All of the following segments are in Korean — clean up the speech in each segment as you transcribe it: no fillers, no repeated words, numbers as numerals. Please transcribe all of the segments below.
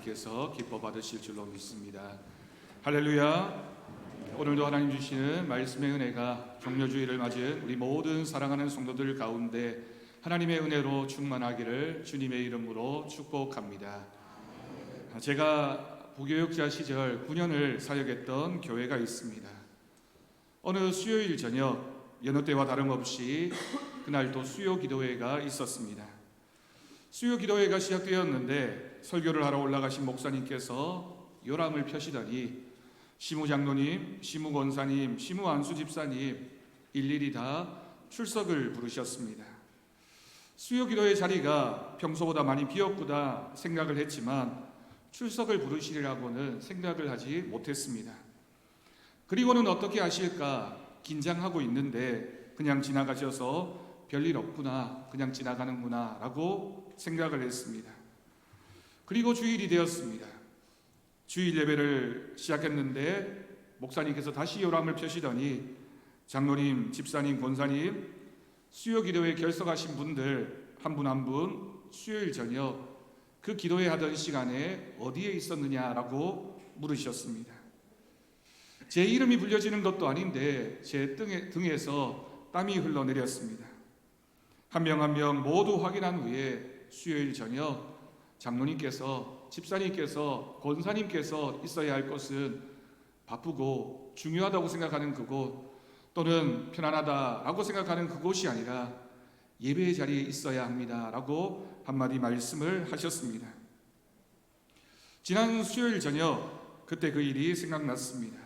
하나님께서 기뻐 받으실 줄로 믿습니다. 할렐루야. 오늘도 하나님 주시는 말씀의 은혜가 종려주일을 맞은 우리 모든 사랑하는 성도들 가운데 하나님의 은혜로 충만하기를 주님의 이름으로 축복합니다. 제가 부교육자 시절 9년을 사역했던 교회가 있습니다. 어느 수요일 저녁 여느 때와 다름없이 그날도 수요 기도회가 있었습니다. 수요 기도회가 시작되었는데 설교를 하러 올라가신 목사님께서 요람을 펴시더니 시무장로님, 시무권사님, 시무안수 집사님 일일이 다 출석을 부르셨습니다. 수요 기도회 자리가 평소보다 많이 비었구나 생각을 했지만 출석을 부르시리라고는 생각을 하지 못했습니다. 그리고는 어떻게 하실까 긴장하고 있는데 그냥 지나가셔서 별일 없구나, 그냥 지나가는구나 라고 생각을 했습니다. 그리고 주일이 되었습니다. 주일 예배를 시작했는데 목사님께서 다시 요람을 펴시더니 장로님, 집사님, 권사님, 수요 기도회 결석하신 분들 한 분 한 분 수요일 저녁 그 기도회 하던 시간에 어디에 있었느냐라고 물으셨습니다. 제 이름이 불려지는 것도 아닌데 제 등에서 땀이 흘러내렸습니다. 한 명 한 명 모두 확인한 후에 수요일 저녁 장로님께서, 집사님께서, 권사님께서 있어야 할 곳은 바쁘고 중요하다고 생각하는 그곳 또는 편안하다라고 생각하는 그곳이 아니라 예배의 자리에 있어야 합니다라고 한마디 말씀을 하셨습니다. 지난 수요일 저녁 그때 그 일이 생각났습니다.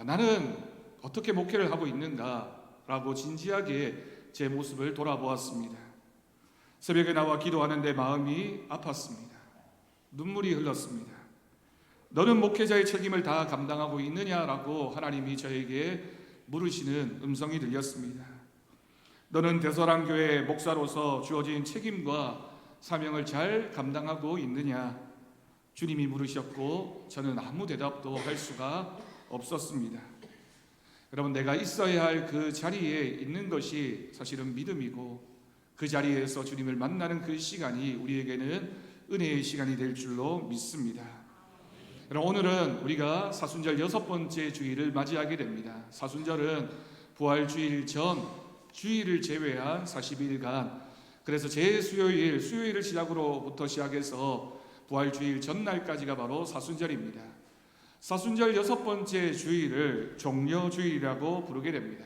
나는 어떻게 목회를 하고 있는가라고 진지하게 제 모습을 돌아보았습니다. 새벽에 나와 기도하는데 마음이 아팠습니다. 눈물이 흘렀습니다. 너는 목회자의 책임을 다 감당하고 있느냐라고 하나님이 저에게 물으시는 음성이 들렸습니다. 너는 대서랑교회 목사로서 주어진 책임과 사명을 잘 감당하고 있느냐? 주님이 물으셨고 저는 아무 대답도 할 수가 없었습니다. 여러분, 내가 있어야 할 그 자리에 있는 것이 사실은 믿음이고 그 자리에서 주님을 만나는 그 시간이 우리에게는 은혜의 시간이 될 줄로 믿습니다. 여러분, 오늘은 우리가 사순절 6번째 주일을 맞이하게 됩니다. 사순절은 부활주일 전 주일을 제외한 40일간, 그래서 수요일을 시작으로부터 시작해서 부활주일 전날까지가 바로 사순절입니다. 사순절 6번째 주일을 종려주일이라고 부르게 됩니다.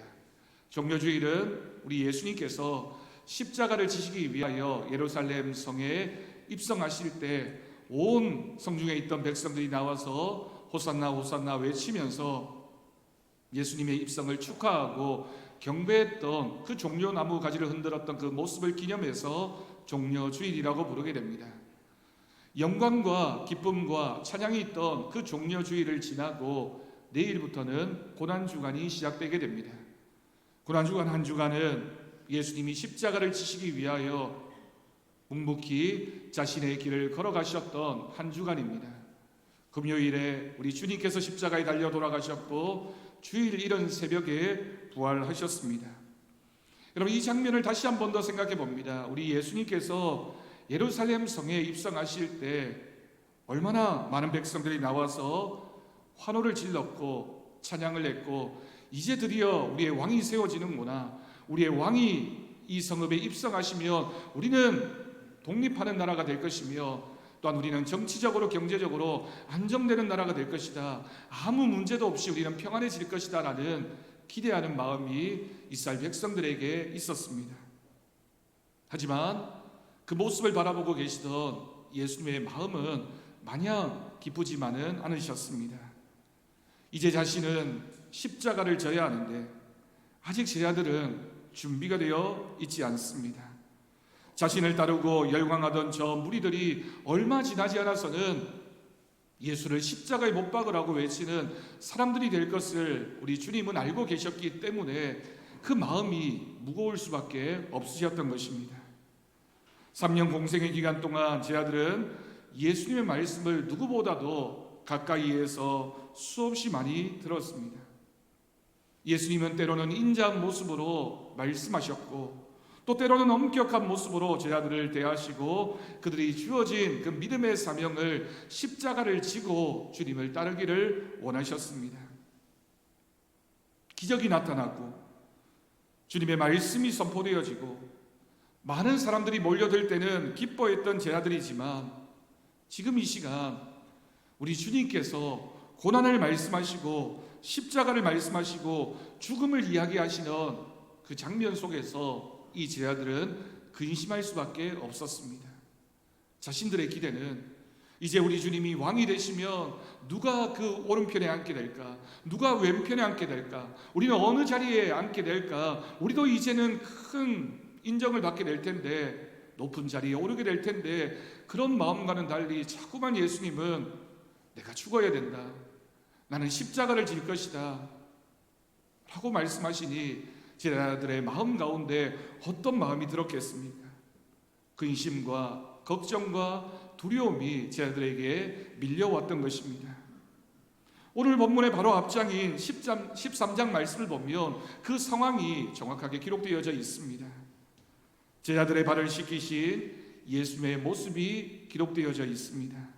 종려주일은 우리 예수님께서 십자가를 지시기 위하여 예루살렘 성에 입성하실 때 온 성중에 있던 백성들이 나와서 호산나 호산나 외치면서 예수님의 입성을 축하하고 경배했던 그 종려나무 가지를 흔들었던 그 모습을 기념해서 종려주일이라고 부르게 됩니다. 영광과 기쁨과 찬양이 있던 그 종려주일을 지나고 내일부터는 고난주간이 시작되게 됩니다. 고난주간 한 주간은 예수님이 십자가를 지시기 위하여 묵묵히 자신의 길을 걸어가셨던 한 주간입니다. 금요일에 우리 주님께서 십자가에 달려 돌아가셨고 주일 이른 새벽에 부활하셨습니다. 여러분, 이 장면을 다시 한 번 더 생각해 봅니다. 우리 예수님께서 예루살렘 성에 입성하실 때 얼마나 많은 백성들이 나와서 환호를 질렀고 찬양을 했고 이제 드디어 우리의 왕이 세워지는구나, 우리의 왕이 이 성읍에 입성하시면 우리는 독립하는 나라가 될 것이며 또한 우리는 정치적으로 경제적으로 안정되는 나라가 될 것이다, 아무 문제도 없이 우리는 평안해질 것이다 라는 기대하는 마음이 이스라엘 백성들에게 있었습니다. 하지만 그 모습을 바라보고 계시던 예수님의 마음은 마냥 기쁘지만은 않으셨습니다. 이제 자신은 십자가를 져야 하는데 아직 제자들은 준비가 되어 있지 않습니다. 자신을 따르고 열광하던 저 무리들이 얼마 지나지 않아서는 예수를 십자가에 못 박으라고 외치는 사람들이 될 것을 우리 주님은 알고 계셨기 때문에 그 마음이 무거울 수밖에 없으셨던 것입니다. 3년 공생의 기간 동안 제 아들은 예수님의 말씀을 누구보다도 가까이에서 수없이 많이 들었습니다. 예수님은 때로는 인자한 모습으로 말씀하셨고 또 때로는 엄격한 모습으로 제자들을 대하시고 그들이 주어진 그 믿음의 사명을 십자가를 지고 주님을 따르기를 원하셨습니다. 기적이 나타나고 주님의 말씀이 선포되어지고 많은 사람들이 몰려들 때는 기뻐했던 제자들이지만 지금 이 시간 우리 주님께서 고난을 말씀하시고 십자가를 말씀하시고 죽음을 이야기하시는 그 장면 속에서 이 제자들은 근심할 수밖에 없었습니다. 자신들의 기대는 이제 우리 주님이 왕이 되시면 누가 그 오른편에 앉게 될까? 누가 왼편에 앉게 될까? 우리는 어느 자리에 앉게 될까? 우리도 이제는 큰 인정을 받게 될 텐데, 높은 자리에 오르게 될 텐데, 그런 마음과는 달리 자꾸만 예수님은 내가 죽어야 된다, 나는 십자가를 질 것이다 라고 말씀하시니 제자들의 마음 가운데 어떤 마음이 들었겠습니까? 근심과 걱정과 두려움이 제자들에게 밀려왔던 것입니다. 오늘 본문의 바로 앞장인 13장 말씀을 보면 그 상황이 정확하게 기록되어져 있습니다. 제자들의 발을 씻기신 예수님의 모습이 기록되어져 있습니다.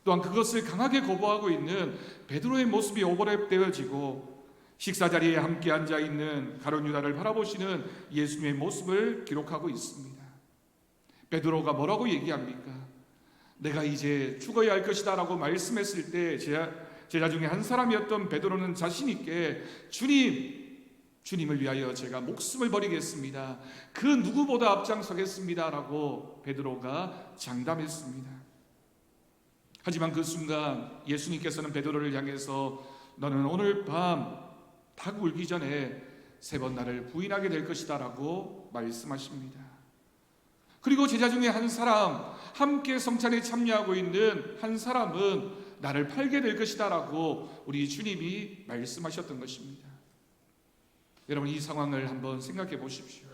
또한 그것을 강하게 거부하고 있는 베드로의 모습이 오버랩되어지고 식사 자리에 함께 앉아 있는 가룟 유다를 바라보시는 예수님의 모습을 기록하고 있습니다. 베드로가 뭐라고 얘기합니까? 내가 이제 죽어야 할 것이다 라고 말씀했을 때 제자 중에 한 사람이었던 베드로는 자신 있게 주님을 위하여 제가 목숨을 버리겠습니다, 그 누구보다 앞장서겠습니다 라고 베드로가 장담했습니다. 하지만 그 순간 예수님께서는 베드로를 향해서 너는 오늘 밤 닭 울기 전에 3번 나를 부인하게 될 것이다 라고 말씀하십니다. 그리고 제자 중에 한 사람, 함께 성찬에 참여하고 있는 한 사람은 나를 팔게 될 것이다 라고 우리 주님이 말씀하셨던 것입니다. 여러분, 이 상황을 한번 생각해 보십시오.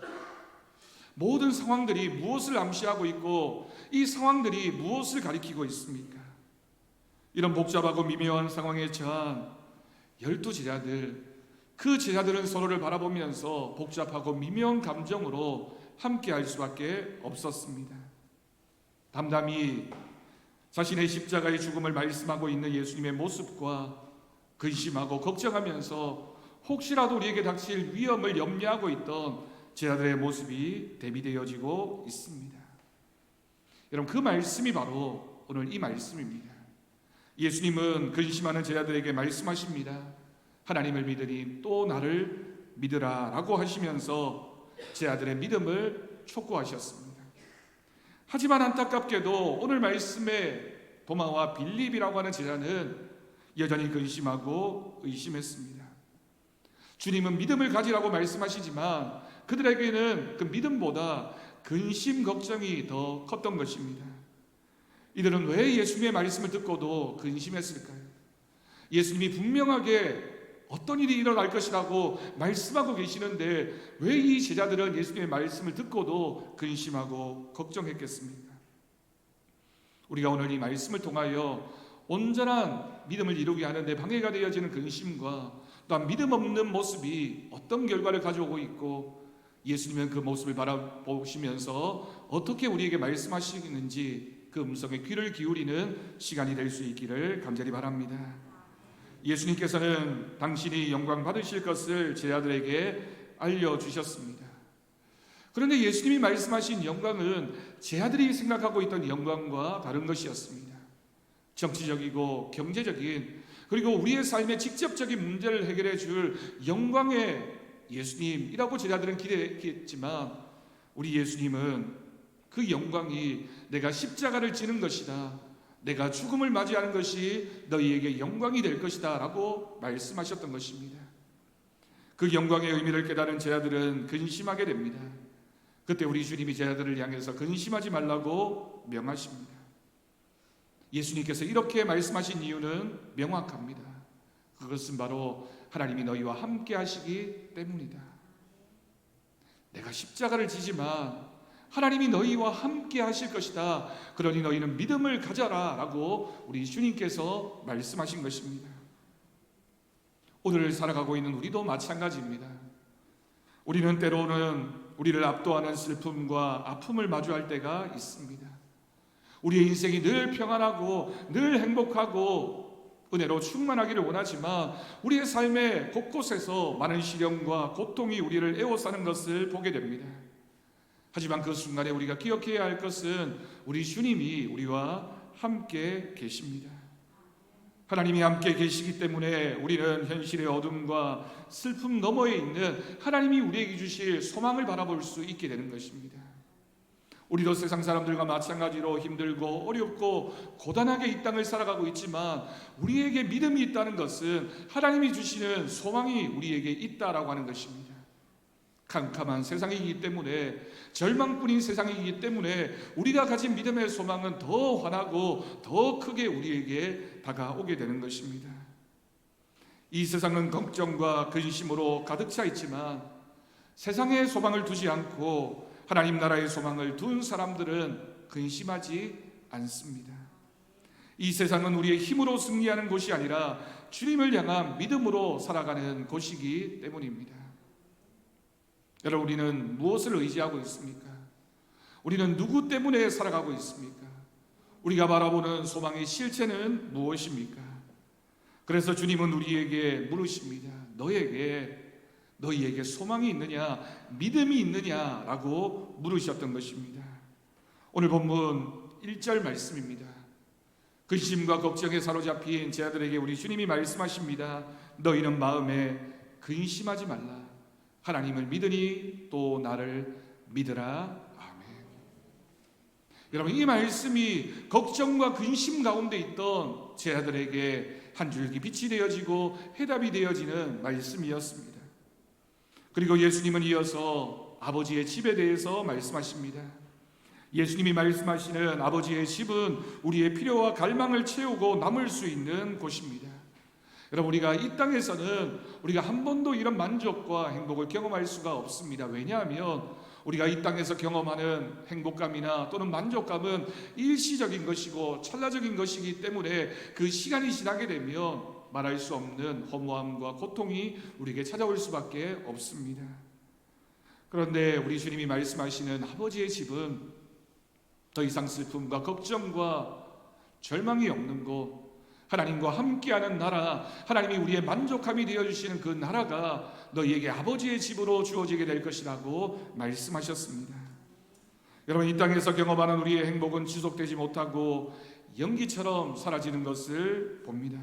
모든 상황들이 무엇을 암시하고 있고 이 상황들이 무엇을 가리키고 있습니까? 이런 복잡하고 미묘한 상황에 처한 12제자들, 그 제자들은 서로를 바라보면서 복잡하고 미묘한 감정으로 함께 할 수밖에 없었습니다. 담담히 자신의 십자가의 죽음을 말씀하고 있는 예수님의 모습과 근심하고 걱정하면서 혹시라도 우리에게 닥칠 위험을 염려하고 있던 제자들의 모습이 대비되어지고 있습니다. 여러분, 그 말씀이 바로 오늘 이 말씀입니다. 예수님은 근심하는 제자들에게 말씀하십니다. 하나님을 믿으니 또 나를 믿으라 라고 하시면서 제자들의 믿음을 촉구하셨습니다. 하지만 안타깝게도 오늘 말씀에 도마와 빌립이라고 하는 제자는 여전히 근심하고 의심했습니다. 주님은 믿음을 가지라고 말씀하시지만 그들에게는 그 믿음보다 근심 걱정이 더 컸던 것입니다. 이들은 왜 예수님의 말씀을 듣고도 근심했을까요? 예수님이 분명하게 어떤 일이 일어날 것이라고 말씀하고 계시는데 왜 이 제자들은 예수님의 말씀을 듣고도 근심하고 걱정했겠습니까? 우리가 오늘 이 말씀을 통하여 온전한 믿음을 이루게 하는데 방해가 되어지는 근심과 또한 믿음 없는 모습이 어떤 결과를 가져오고 있고 예수님은 그 모습을 바라보시면서 어떻게 우리에게 말씀하시는지 그 음성에 귀를 기울이는 시간이 될 수 있기를 간절히 바랍니다. 예수님께서는 당신이 영광 받으실 것을 제자들에게 알려주셨습니다. 그런데 예수님이 말씀하신 영광은 제자들이 생각하고 있던 영광과 다른 것이었습니다. 정치적이고 경제적인, 그리고 우리의 삶의 직접적인 문제를 해결해 줄 영광의 예수님이라고 제자들은 기대했지만 우리 예수님은 그 영광이 내가 십자가를 지는 것이다, 내가 죽음을 맞이하는 것이 너희에게 영광이 될 것이다 라고 말씀하셨던 것입니다. 그 영광의 의미를 깨달은 제자들은 근심하게 됩니다. 그때 우리 주님이 제자들을 향해서 근심하지 말라고 명하십니다. 예수님께서 이렇게 말씀하신 이유는 명확합니다. 그것은 바로 하나님이 너희와 함께 하시기 때문이다. 내가 십자가를 지지만 하나님이 너희와 함께 하실 것이다, 그러니 너희는 믿음을 가져라 라고 우리 주님께서 말씀하신 것입니다. 오늘 살아가고 있는 우리도 마찬가지입니다. 우리는 때로는 우리를 압도하는 슬픔과 아픔을 마주할 때가 있습니다. 우리의 인생이 늘 평안하고 늘 행복하고 은혜로 충만하기를 원하지만 우리의 삶의 곳곳에서 많은 시련과 고통이 우리를 에워싸는 것을 보게 됩니다. 하지만 그 순간에 우리가 기억해야 할 것은 우리 주님이 우리와 함께 계십니다. 하나님이 함께 계시기 때문에 우리는 현실의 어둠과 슬픔 너머에 있는 하나님이 우리에게 주실 소망을 바라볼 수 있게 되는 것입니다. 우리도 세상 사람들과 마찬가지로 힘들고 어렵고 고단하게 이 땅을 살아가고 있지만 우리에게 믿음이 있다는 것은 하나님이 주시는 소망이 우리에게 있다라고 하는 것입니다. 캄캄한 세상이기 때문에, 절망뿐인 세상이기 때문에 우리가 가진 믿음의 소망은 더 환하고 더 크게 우리에게 다가오게 되는 것입니다. 이 세상은 걱정과 근심으로 가득 차 있지만 세상의 소망을 두지 않고 하나님 나라의 소망을 둔 사람들은 근심하지 않습니다. 이 세상은 우리의 힘으로 승리하는 곳이 아니라 주님을 향한 믿음으로 살아가는 곳이기 때문입니다. 여러분, 우리는 무엇을 의지하고 있습니까? 우리는 누구 때문에 살아가고 있습니까? 우리가 바라보는 소망의 실체는 무엇입니까? 그래서 주님은 우리에게 물으십니다. 너희에게 소망이 있느냐, 믿음이 있느냐라고 물으셨던 것입니다. 오늘 본문 1절 말씀입니다. 근심과 걱정에 사로잡힌 제 아들에게 우리 주님이 말씀하십니다. 너희는 마음에 근심하지 말라. 하나님을 믿으니 또 나를 믿으라. 아멘. 여러분, 이 말씀이 걱정과 근심 가운데 있던 제 아들에게 한 줄기 빛이 되어지고 해답이 되어지는 말씀이었습니다. 그리고 예수님은 이어서 아버지의 집에 대해서 말씀하십니다. 예수님이 말씀하시는 아버지의 집은 우리의 필요와 갈망을 채우고 남을 수 있는 곳입니다. 여러분, 우리가 이 땅에서는 우리가 한 번도 이런 만족과 행복을 경험할 수가 없습니다. 왜냐하면 우리가 이 땅에서 경험하는 행복감이나 또는 만족감은 일시적인 것이고 찰나적인 것이기 때문에 그 시간이 지나게 되면 말할 수 없는 허무함과 고통이 우리에게 찾아올 수밖에 없습니다. 그런데 우리 주님이 말씀하시는 아버지의 집은 더 이상 슬픔과 걱정과 절망이 없는 곳, 하나님과 함께하는 나라, 하나님이 우리의 만족함이 되어주시는 그 나라가 너희에게 아버지의 집으로 주어지게 될 것이라고 말씀하셨습니다. 여러분, 이 땅에서 경험하는 우리의 행복은 지속되지 못하고 연기처럼 사라지는 것을 봅니다.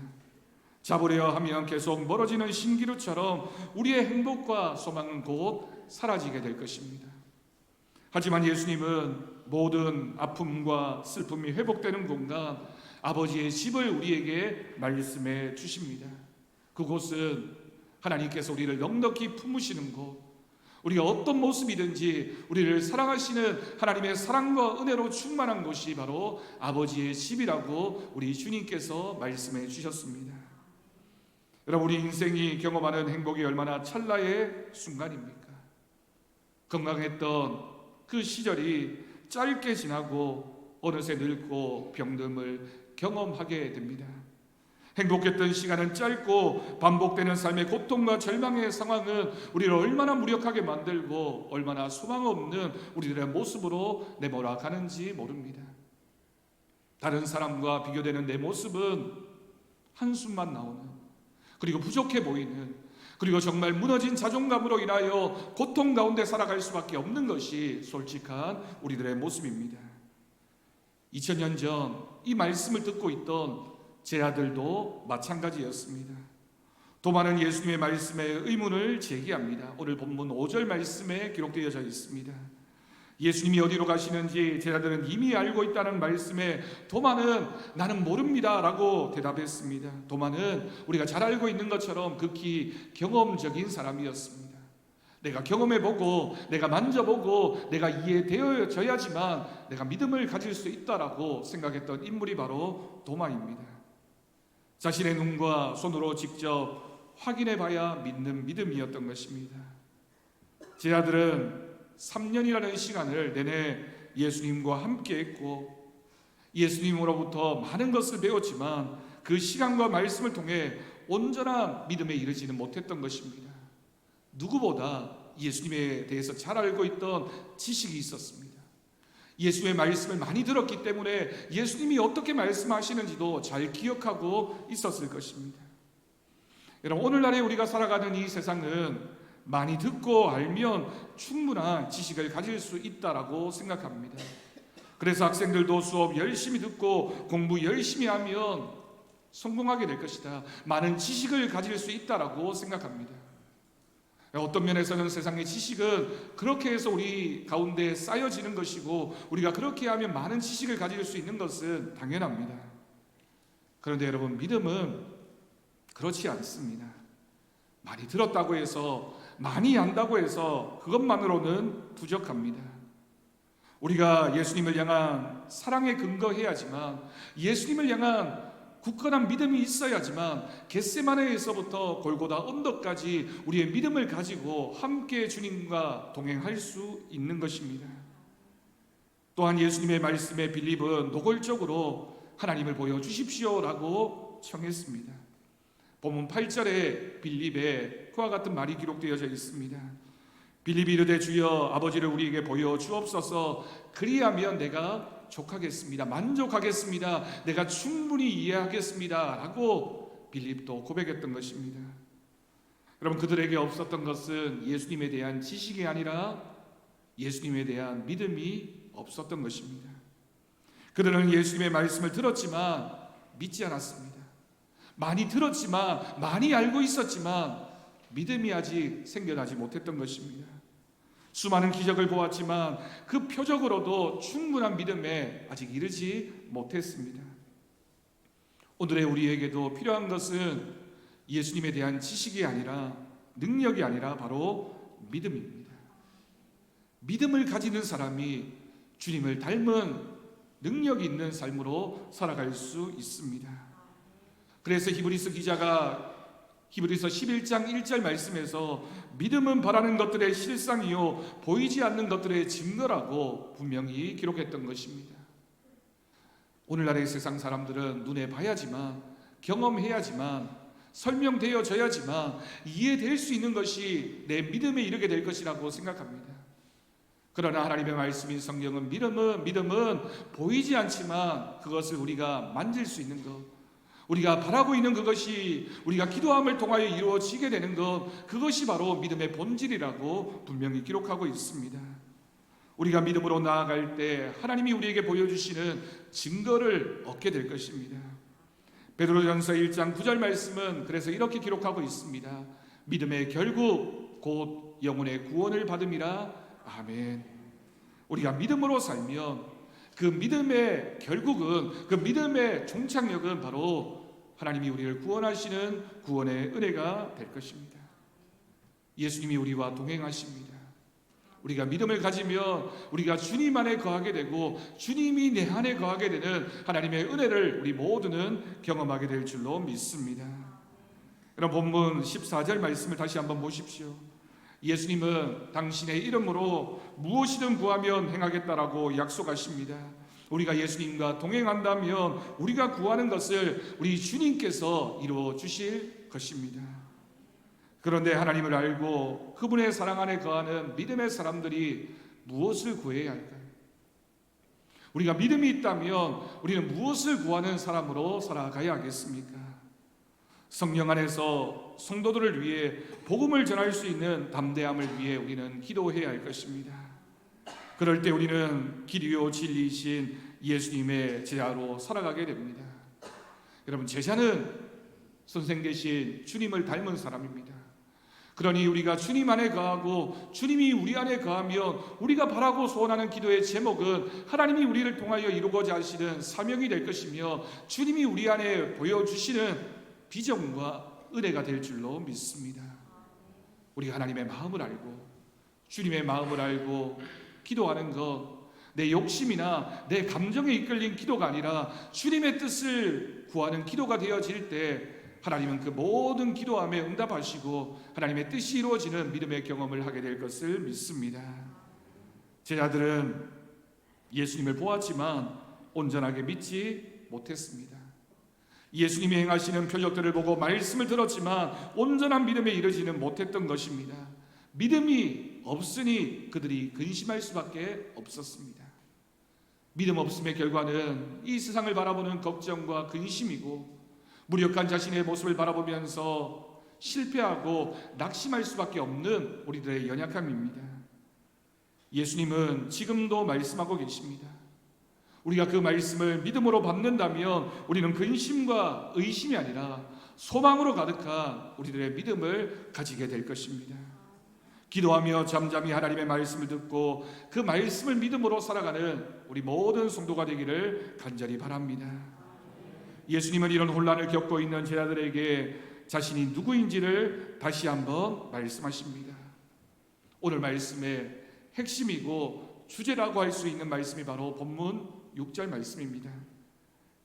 잡으려 하면 계속 멀어지는 신기루처럼 우리의 행복과 소망은 곧 사라지게 될 것입니다. 하지만 예수님은 모든 아픔과 슬픔이 회복되는 공간, 아버지의 집을 우리에게 말씀해 주십니다. 그곳은 하나님께서 우리를 넉넉히 품으시는 곳, 우리가 어떤 모습이든지 우리를 사랑하시는 하나님의 사랑과 은혜로 충만한 곳이 바로 아버지의 집이라고 우리 주님께서 말씀해 주셨습니다. 여러분, 우리 인생이 경험하는 행복이 얼마나 찰나의 순간입니까? 건강했던 그 시절이 짧게 지나고 어느새 늙고 병듦을 경험하게 됩니다. 행복했던 시간은 짧고 반복되는 삶의 고통과 절망의 상황은 우리를 얼마나 무력하게 만들고 얼마나 소망 없는 우리들의 모습으로 내몰아 가는지 모릅니다. 다른 사람과 비교되는 내 모습은 한숨만 나오는, 그리고 부족해 보이는, 그리고 정말 무너진 자존감으로 인하여 고통 가운데 살아갈 수밖에 없는 것이 솔직한 우리들의 모습입니다. 2000년 전 이 말씀을 듣고 있던 제 아들도 마찬가지였습니다. 또 많은 예수님의 말씀에 의문을 제기합니다. 오늘 본문 5절 말씀에 기록되어져 있습니다. 예수님이 어디로 가시는지 제 아들은 이미 알고 있다는 말씀에 도마는 나는 모릅니다 라고 대답했습니다. 도마는 우리가 잘 알고 있는 것처럼 극히 경험적인 사람이었습니다. 내가 경험해보고 내가 만져보고 내가 이해되어져야지만 내가 믿음을 가질 수 있다라고 생각했던 인물이 바로 도마입니다. 자신의 눈과 손으로 직접 확인해봐야 믿는 믿음이었던 것입니다. 제 아들은 3년이라는 시간을 내내 예수님과 함께 했고 예수님으로부터 많은 것을 배웠지만 그 시간과 말씀을 통해 온전한 믿음에 이르지는 못했던 것입니다. 누구보다 예수님에 대해서 잘 알고 있던 지식이 있었습니다. 예수님의 말씀을 많이 들었기 때문에 예수님이 어떻게 말씀하시는지도 잘 기억하고 있었을 것입니다. 여러분, 오늘날에 우리가 살아가는 이 세상은 많이 듣고 알면 충분한 지식을 가질 수 있다라고 생각합니다. 그래서 학생들도 수업 열심히 듣고 공부 열심히 하면 성공하게 될 것이다, 많은 지식을 가질 수 있다라고 생각합니다. 어떤 면에서는 세상의 지식은 그렇게 해서 우리 가운데 쌓여지는 것이고, 우리가 그렇게 하면 많은 지식을 가질 수 있는 것은 당연합니다. 그런데 여러분, 믿음은 그렇지 않습니다. 많이 들었다고 해서, 많이 안다고 해서 그것만으로는 부족합니다. 우리가 예수님을 향한 사랑에 근거해야지만, 예수님을 향한 굳건한 믿음이 있어야지만 겟세마네에서부터 골고다 언덕까지 우리의 믿음을 가지고 함께 주님과 동행할 수 있는 것입니다. 또한 예수님의 말씀에 빌립은 노골적으로 하나님을 보여주십시오라고 청했습니다. 본문 8절에 빌립에 그와 같은 말이 기록되어져 있습니다. 빌립이 이르되 주여 아버지를 우리에게 보여주옵소서. 그리하면 내가 족하겠습니다, 만족하겠습니다, 내가 충분히 이해하겠습니다 라고 빌립도 고백했던 것입니다. 여러분, 그들에게 없었던 것은 예수님에 대한 지식이 아니라 예수님에 대한 믿음이 없었던 것입니다. 그들은 예수님의 말씀을 들었지만 믿지 않았습니다. 많이 들었지만, 많이 알고 있었지만 믿음이 아직 생겨나지 못했던 것입니다. 수많은 기적을 보았지만 그 표적으로도 충분한 믿음에 아직 이르지 못했습니다. 오늘의 우리에게도 필요한 것은 예수님에 대한 지식이 아니라, 능력이 아니라 바로 믿음입니다. 믿음을 가지는 사람이 주님을 닮은 능력이 있는 삶으로 살아갈 수 있습니다. 그래서 히브리서 기자가 히브리서 11장 1절 말씀에서 믿음은 바라는 것들의 실상이요 보이지 않는 것들의 증거라고 분명히 기록했던 것입니다. 오늘날의 세상 사람들은 눈에 봐야지만, 경험해야지만, 설명되어져야지만 이해될 수 있는 것이 내 믿음에 이르게 될 것이라고 생각합니다. 그러나 하나님의 말씀인 성경은 믿음은 보이지 않지만 그것을 우리가 만질 수 있는 것, 우리가 바라고 있는 그것이 우리가 기도함을 통하여 이루어지게 되는 것, 그것이 바로 믿음의 본질이라고 분명히 기록하고 있습니다. 우리가 믿음으로 나아갈 때 하나님이 우리에게 보여주시는 증거를 얻게 될 것입니다. 베드로전서 1장 9절 말씀은 그래서 이렇게 기록하고 있습니다. 믿음의 결국 곧 영혼의 구원을 받음이라. 아멘. 우리가 믿음으로 살면 그 믿음의 결국은, 그 믿음의 종착역은 바로 하나님이 우리를 구원하시는 구원의 은혜가 될 것입니다. 예수님이 우리와 동행하십니다. 우리가 믿음을 가지면 우리가 주님 안에 거하게 되고 주님이 내 안에 거하게 되는 하나님의 은혜를 우리 모두는 경험하게 될 줄로 믿습니다. 여러분, 본문 14절 말씀을 다시 한번 보십시오. 예수님은 당신의 이름으로 무엇이든 구하면 행하겠다라고 약속하십니다. 우리가 예수님과 동행한다면 우리가 구하는 것을 우리 주님께서 이루어 주실 것입니다. 그런데 하나님을 알고 그분의 사랑 안에 거하는 믿음의 사람들이 무엇을 구해야 할까요? 우리가 믿음이 있다면 우리는 무엇을 구하는 사람으로 살아가야 하겠습니까? 성령 안에서 성도들을 위해 복음을 전할 수 있는 담대함을 위해 우리는 기도해야 할 것입니다. 그럴 때 우리는 길이요 진리이신 예수님의 제자로 살아가게 됩니다. 여러분, 제자는 선생 되신 주님을 닮은 사람입니다. 그러니 우리가 주님 안에 거하고 주님이 우리 안에 거하면 우리가 바라고 소원하는 기도의 제목은 하나님이 우리를 통하여 이루고자 하시는 사명이 될 것이며 주님이 우리 안에 보여주시는 비전과 은혜가 될 줄로 믿습니다. 우리가 하나님의 마음을 알고 주님의 마음을 알고 기도하는 것, 내 욕심이나 내 감정에 이끌린 기도가 아니라 주님의 뜻을 구하는 기도가 되어질 때 하나님은 그 모든 기도함에 응답하시고 하나님의 뜻이 이루어지는 믿음의 경험을 하게 될 것을 믿습니다. 제자들은 예수님을 보았지만 온전하게 믿지 못했습니다. 예수님이 행하시는 표적들을 보고 말씀을 들었지만 온전한 믿음에 이르지는 못했던 것입니다. 믿음이 없으니 그들이 근심할 수밖에 없었습니다. 믿음 없음의 결과는 이 세상을 바라보는 걱정과 근심이고 무력한 자신의 모습을 바라보면서 실패하고 낙심할 수밖에 없는 우리들의 연약함입니다. 예수님은 지금도 말씀하고 계십니다. 우리가 그 말씀을 믿음으로 받는다면 우리는 근심과 의심이 아니라 소망으로 가득한 우리들의 믿음을 가지게 될 것입니다. 기도하며 잠잠히 하나님의 말씀을 듣고 그 말씀을 믿음으로 살아가는 우리 모든 성도가 되기를 간절히 바랍니다. 예수님은 이런 혼란을 겪고 있는 제자들에게 자신이 누구인지를 다시 한번 말씀하십니다. 오늘 말씀의 핵심이고 주제라고 할 수 있는 말씀이 바로 본문 6절 말씀입니다.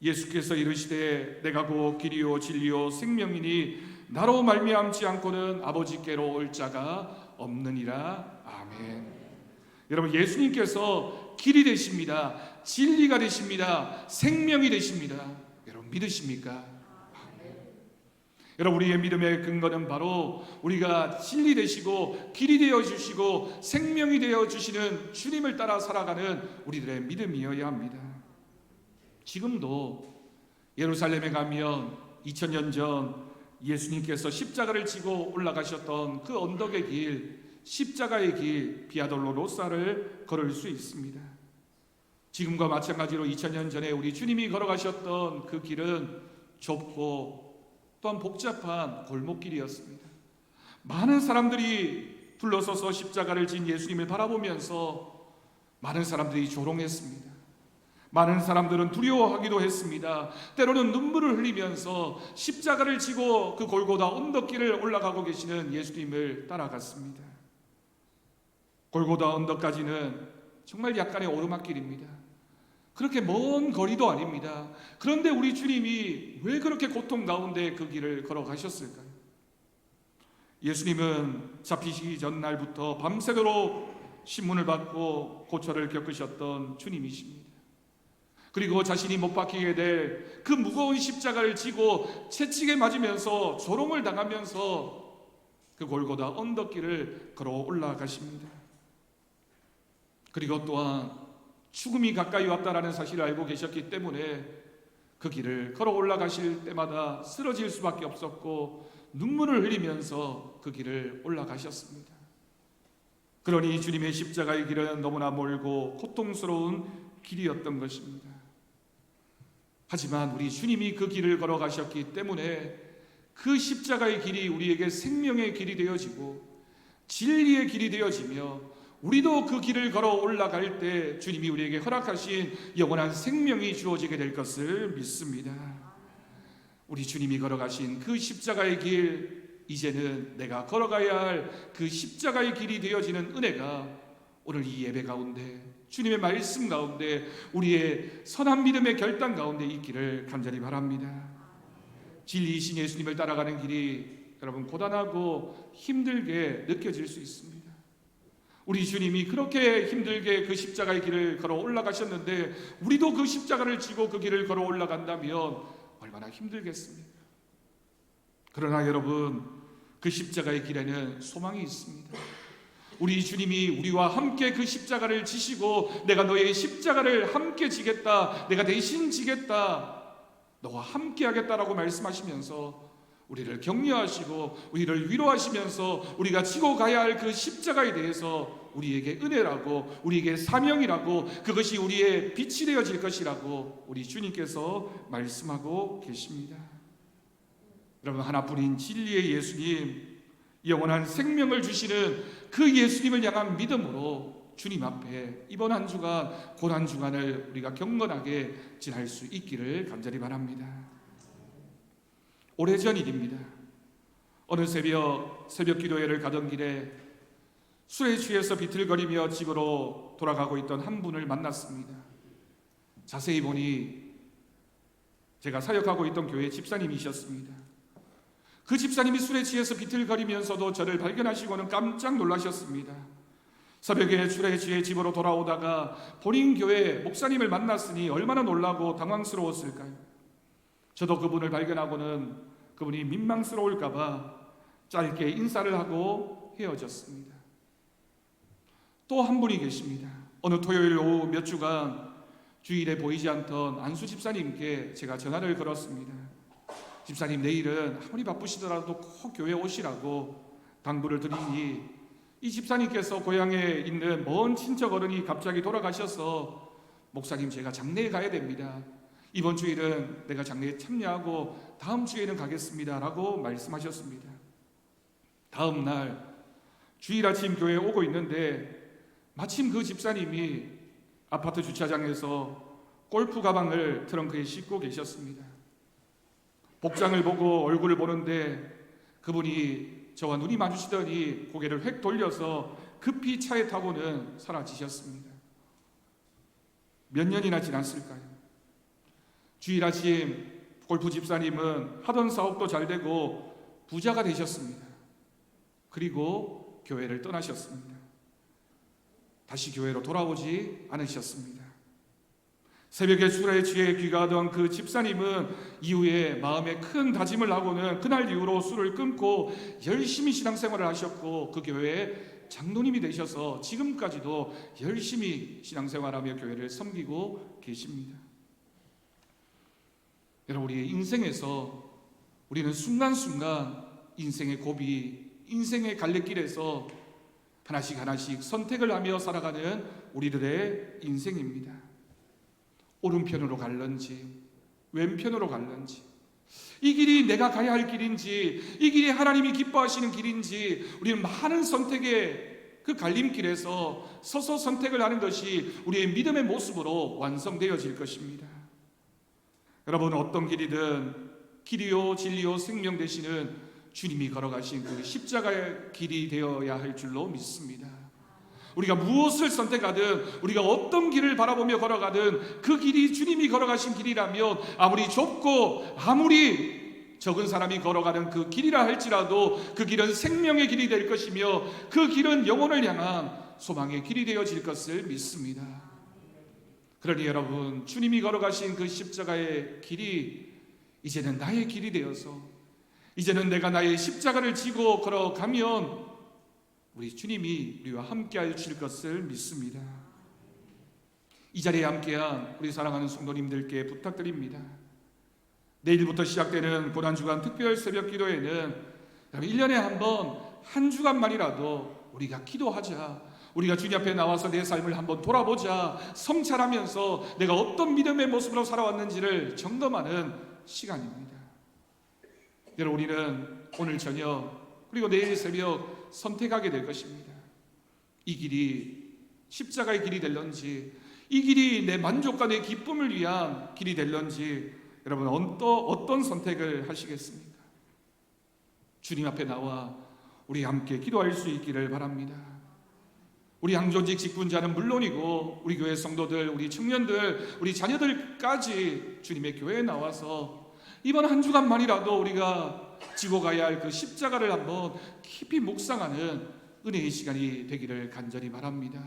예수께서 이르시되 내가 곧 길이요 진리요 생명이니 나로 말미암지 않고는 아버지께로 올 자가 없느니라. 아멘. 여러분, 예수님께서 길이 되십니다. 진리가 되십니다. 생명이 되십니다. 여러분 믿으십니까? 아멘. 여러분, 우리의 믿음의 근거는 바로 우리가 진리 되시고 길이 되어 주시고 생명이 되어 주시는 주님을 따라 살아가는 우리들의 믿음이어야 합니다. 지금도 예루살렘에 가면 2000년 전 예수님께서 십자가를 지고 올라가셨던 그 언덕의 길, 십자가의 길, 비아돌로로사를 걸을 수 있습니다. 지금과 마찬가지로 2000년 전에 우리 주님이 걸어가셨던 그 길은 좁고 또한 복잡한 골목길이었습니다. 많은 사람들이 둘러서서 십자가를 진 예수님을 바라보면서 많은 사람들이 조롱했습니다. 많은 사람들은 두려워하기도 했습니다. 때로는 눈물을 흘리면서 십자가를 지고 그 골고다 언덕길을 올라가고 계시는 예수님을 따라갔습니다. 골고다 언덕까지는 정말 약간의 오르막길입니다. 그렇게 먼 거리도 아닙니다. 그런데 우리 주님이 왜 그렇게 고통 가운데 그 길을 걸어가셨을까요? 예수님은 잡히시기 전날부터 밤새도록 신문을 받고 고초를 겪으셨던 주님이십니다. 그리고 자신이 못 박히게 될 그 무거운 십자가를 지고 채찍에 맞으면서 조롱을 당하면서 그 골고다 언덕길을 걸어 올라가십니다. 그리고 또한 죽음이 가까이 왔다라는 사실을 알고 계셨기 때문에 그 길을 걸어 올라가실 때마다 쓰러질 수밖에 없었고 눈물을 흘리면서 그 길을 올라가셨습니다. 그러니 주님의 십자가의 길은 너무나 멀고 고통스러운 길이었던 것입니다. 하지만 우리 주님이 그 길을 걸어가셨기 때문에 그 십자가의 길이 우리에게 생명의 길이 되어지고 진리의 길이 되어지며 우리도 그 길을 걸어 올라갈 때 주님이 우리에게 허락하신 영원한 생명이 주어지게 될 것을 믿습니다. 우리 주님이 걸어가신 그 십자가의 길, 이제는 내가 걸어가야 할 그 십자가의 길이 되어지는 은혜가 오늘 이 예배 가운데 주님의 말씀 가운데 우리의 선한 믿음의 결단 가운데 있기를 간절히 바랍니다. 진리이신 예수님을 따라가는 길이 여러분 고단하고 힘들게 느껴질 수 있습니다. 우리 주님이 그렇게 힘들게 그 십자가의 길을 걸어 올라가셨는데 우리도 그 십자가를 지고 그 길을 걸어 올라간다면 얼마나 힘들겠습니까? 그러나 여러분, 그 십자가의 길에는 소망이 있습니다. 우리 주님이 우리와 함께 그 십자가를 지시고 내가 너의 십자가를 함께 지겠다, 내가 대신 지겠다, 너와 함께 하겠다라고 말씀하시면서 우리를 격려하시고 우리를 위로하시면서 우리가 지고 가야 할 그 십자가에 대해서 우리에게 은혜라고, 우리에게 사명이라고, 그것이 우리의 빛이 되어질 것이라고 우리 주님께서 말씀하고 계십니다. 여러분, 하나뿐인 진리의 예수님, 영원한 생명을 주시는 그 예수님을 향한 믿음으로 주님 앞에 이번 한 주간, 고난 주간을 우리가 경건하게 지날 수 있기를 간절히 바랍니다. 오래전 일입니다. 어느 새벽 기도회를 가던 길에 술에 취해서 비틀거리며 집으로 돌아가고 있던 한 분을 만났습니다. 자세히 보니 제가 사역하고 있던 교회 집사님이셨습니다. 그 집사님이 술에 취해서 비틀거리면서도 저를 발견하시고는 깜짝 놀라셨습니다. 새벽에 술에 취해 집으로 돌아오다가 본인 교회 목사님을 만났으니 얼마나 놀라고 당황스러웠을까요? 저도 그분을 발견하고는 그분이 민망스러울까봐 짧게 인사를 하고 헤어졌습니다. 또 한 분이 계십니다. 어느 토요일 오후 몇 주간 주일에 보이지 않던 안수 집사님께 제가 전화를 걸었습니다. 집사님, 내일은 아무리 바쁘시더라도 꼭 교회 오시라고 당부를 드리니 이 집사님께서 고향에 있는 먼 친척 어른이 갑자기 돌아가셔서 목사님, 제가 장례에 가야 됩니다. 이번 주일은 내가 장례에 참여하고 다음 주에는 가겠습니다 라고 말씀하셨습니다. 다음 날 주일 아침 교회에 오고 있는데 마침 그 집사님이 아파트 주차장에서 골프 가방을 트렁크에 싣고 계셨습니다. 복장을 보고 얼굴을 보는데 그분이 저와 눈이 마주치더니 고개를 획 돌려서 급히 차에 타고는 사라지셨습니다. 몇 년이나 지났을까요? 주일 아침 골프 집사님은 하던 사업도 잘 되고 부자가 되셨습니다. 그리고 교회를 떠나셨습니다. 다시 교회로 돌아오지 않으셨습니다. 새벽에 술에 취해 귀가하던 그 집사님은 이후에 마음에 큰 다짐을 하고는 그날 이후로 술을 끊고 열심히 신앙생활을 하셨고 그 교회에 장로님이 되셔서 지금까지도 열심히 신앙생활하며 교회를 섬기고 계십니다. 여러분, 우리의 인생에서 우리는 순간순간 인생의 고비, 인생의 갈래길에서 하나씩 선택을 하며 살아가는 우리들의 인생입니다. 오른편으로 갈런지 왼편으로 갈런지, 이 길이 내가 가야 할 길인지, 이 길이 하나님이 기뻐하시는 길인지, 우리는 많은 선택의 그 갈림길에서 서서 선택을 하는 것이 우리의 믿음의 모습으로 완성되어질 것입니다. 여러분, 어떤 길이든 길이요 진리요 생명 되시는 주님이 걸어가신 그 십자가의 길이 되어야 할 줄로 믿습니다. 우리가 무엇을 선택하든, 우리가 어떤 길을 바라보며 걸어가든 그 길이 주님이 걸어가신 길이라면 아무리 좁고 아무리 적은 사람이 걸어가는 그 길이라 할지라도 그 길은 생명의 길이 될 것이며 그 길은 영혼을 향한 소망의 길이 되어질 것을 믿습니다. 그러니 여러분, 주님이 걸어가신 그 십자가의 길이 이제는 나의 길이 되어서, 이제는 내가 나의 십자가를 지고 걸어가면 우리 주님이 우리와 함께 하실 것을 믿습니다. 이 자리에 함께한 우리 사랑하는 성도님들께 부탁드립니다. 내일부터 시작되는 고난주간 특별 새벽 기도에는 1년에 한 번, 한 주간만이라도 우리가 기도하자, 우리가 주님 앞에 나와서 내 삶을 한번 돌아보자, 성찰하면서 내가 어떤 믿음의 모습으로 살아왔는지를 점검하는 시간입니다. 여러분, 우리는 오늘 저녁 그리고 내일 새벽 선택하게 될 것입니다. 이 길이 십자가의 길이 될런지, 이 길이 내 만족과 내 기쁨을 위한 길이 될런지, 여러분 어떤 선택을 하시겠습니까? 주님 앞에 나와 우리 함께 기도할 수 있기를 바랍니다. 우리 양조직 직분자는 물론이고 우리 교회 성도들, 우리 청년들, 우리 자녀들까지 주님의 교회에 나와서 이번 한 주간만이라도 우리가 지고 가야 할 그 십자가를 한번 깊이 묵상하는 은혜의 시간이 되기를 간절히 바랍니다.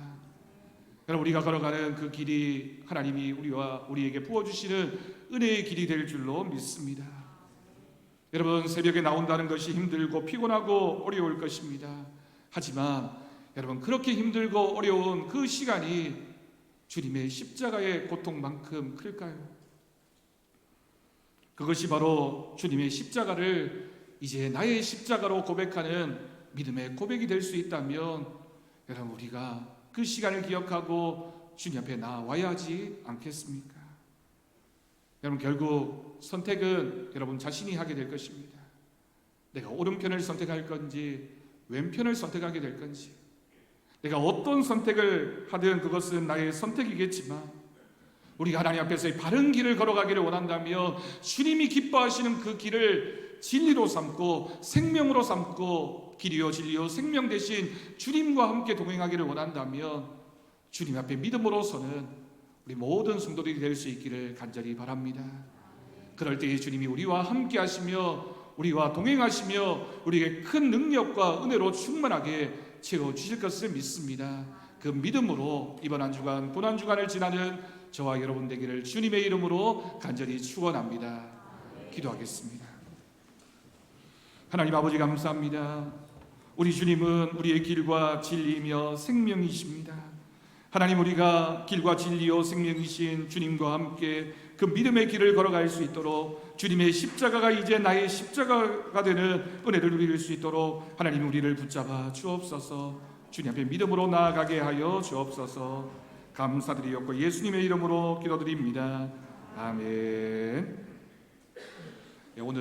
여러분, 우리가 걸어가는 그 길이 하나님이 우리에게 부어주시는 은혜의 길이 될 줄로 믿습니다. 여러분, 새벽에 나온다는 것이 힘들고 피곤하고 어려울 것입니다. 하지만 여러분, 그렇게 힘들고 어려운 그 시간이 주님의 십자가의 고통만큼 클까요? 그것이 바로 주님의 십자가를 이제 나의 십자가로 고백하는 믿음의 고백이 될 수 있다면 여러분, 우리가 그 시간을 기억하고 주님 앞에 나와야 하지 않겠습니까? 여러분, 결국 선택은 여러분 자신이 하게 될 것입니다. 내가 오른편을 선택할 건지 왼편을 선택하게 될 건지, 내가 어떤 선택을 하든 그것은 나의 선택이겠지만 우리가 하나님 앞에서의 바른 길을 걸어가기를 원한다면 주님이 기뻐하시는 그 길을 진리로 삼고 생명으로 삼고 길이요 진리요 생명 되신 주님과 함께 동행하기를 원한다면 주님 앞에 믿음으로 서는 우리 모든 성도들이 될 수 있기를 간절히 바랍니다. 그럴 때에 주님이 우리와 함께 하시며 우리와 동행하시며 우리에게 큰 능력과 은혜로 충만하게 채워주실 것을 믿습니다. 그 믿음으로 이번 한 주간 고난주간을 지나는 저와 여러분 되기를 주님의 이름으로 간절히 축원합니다. 기도하겠습니다. 하나님 아버지, 감사합니다. 우리 주님은 우리의 길과 진리이며 생명이십니다. 하나님, 우리가 길과 진리요 생명이신 주님과 함께 그 믿음의 길을 걸어갈 수 있도록, 주님의 십자가가 이제 나의 십자가가 되는 은혜를 누릴 수 있도록 하나님 우리를 붙잡아 주옵소서. 주님 앞에 믿음으로 나아가게 하여 주옵소서. 감사드리옵고 예수님의 이름으로 기도드립니다. 아멘. 오늘